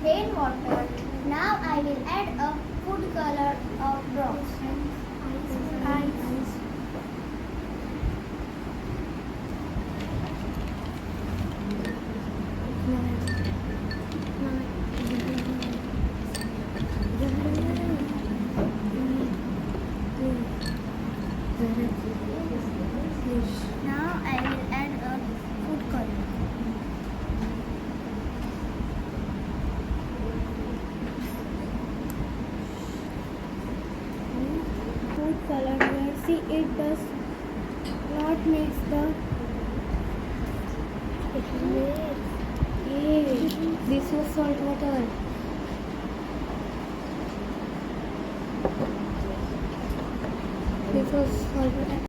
rainwater. Now I will add a food color of drops. Ice. Now I will add a food color. Food color here. See, it does not mix the. This was salt water. This was salt water.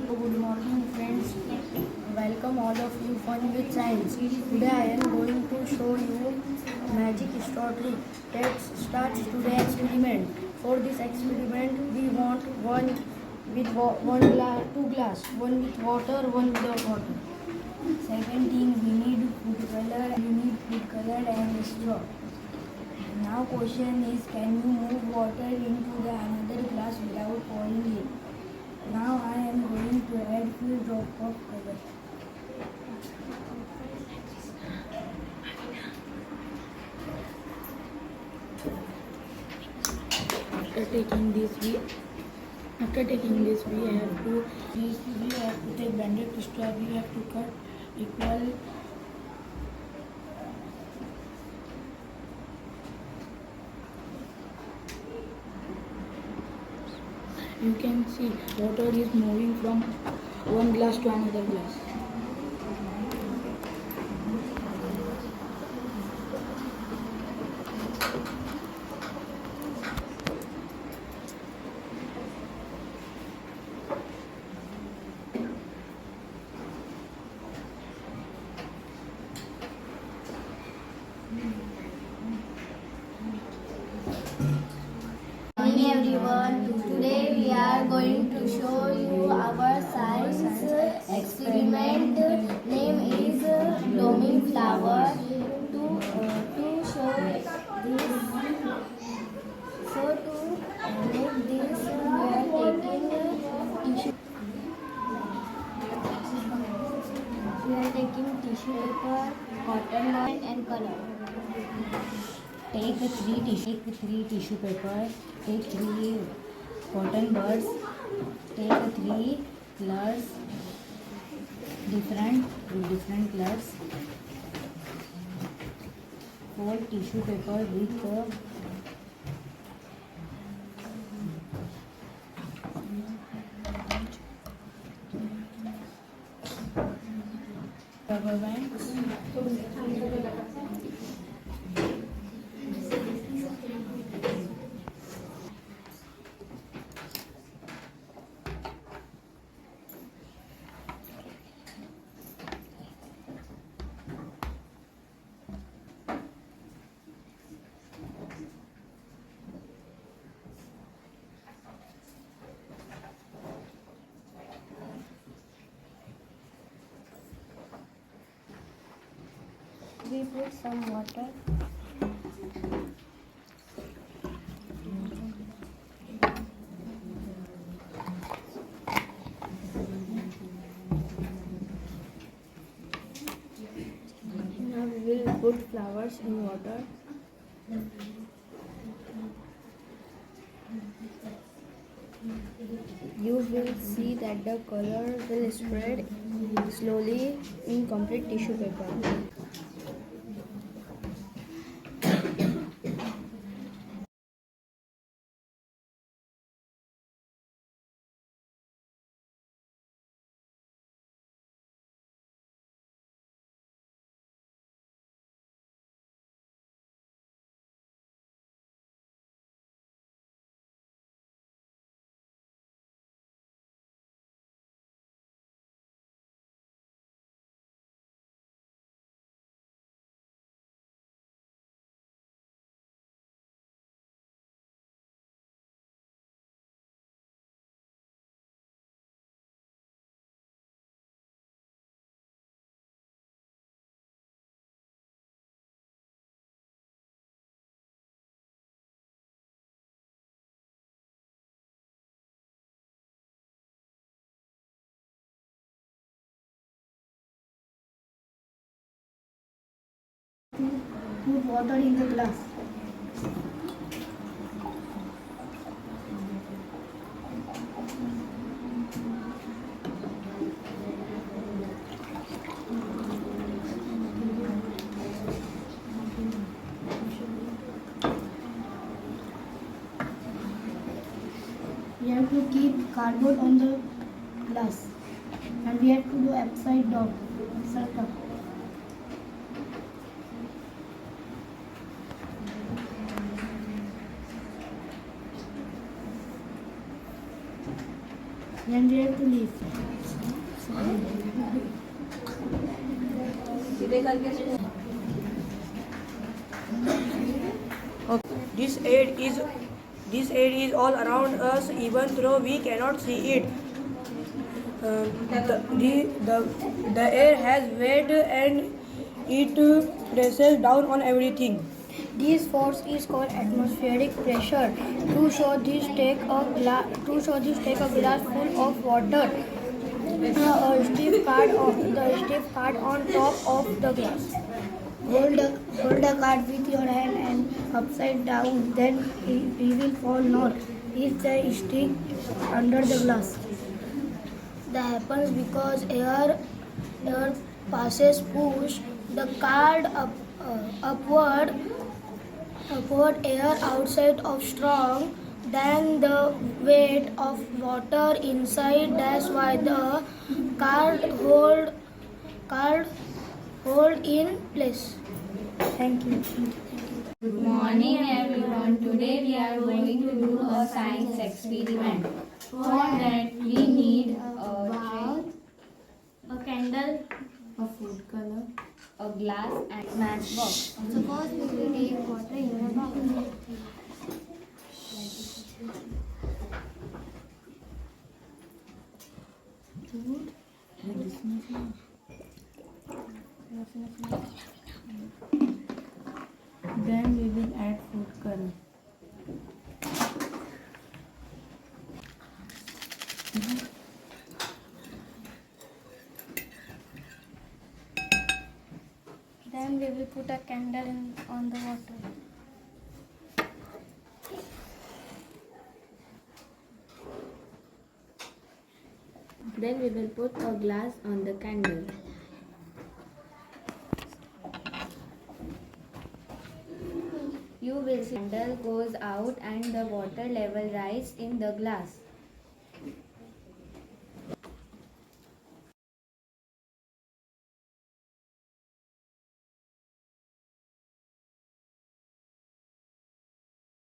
Good morning friends, welcome all of you Fun with Science. Today I am going to show you magic straw trick. Let's start today's experiment. For this experiment we want two glass, one with water, one without water. Second thing, we need food color and straw. Now question is, can you move water into the another glass without pouring it? Now I am going to add few drops of color. After taking this we have to take banded straw. We have to cut equal. You can see water is moving from one glass to another glass. Morning everyone. Today we are going to show you our science experiment. Name is blooming flower. To show this, so to make this, we are taking tissue paper, cotton bud and color. Take three tissue paper, take 3 cotton buds, take 3 colors, different colors, 4 tissue paper with rubber bands. We put some water. Now we will put flowers in water. You will see that the color will spread slowly in complete tissue paper. Put water in the glass. We have to keep cardboard on the glass, and we have to do upside down, upside down. Then we have to leave. This air is all around us, even though we cannot see it. The air has weight and it presses down on everything. This force is called atmospheric pressure. To show this, take a glass full of water. A stiff card on top of the glass. Hold the card with your hand and upside down. Then he will fall not. If the stick under the glass. That happens because air passes push the card upward air outside of strong than the weight of water inside. That's why the card hold in place. Thank you. Good morning everyone. Today we are going to do a science experiment. For that we need a tray, a candle, a food color, a glass and matchbox. So first we will take water in the box. Then we will add food color. Then we will put a candle on the water. Then we will put a glass on the candle. You will see the candle goes out and the water level rise in the glass.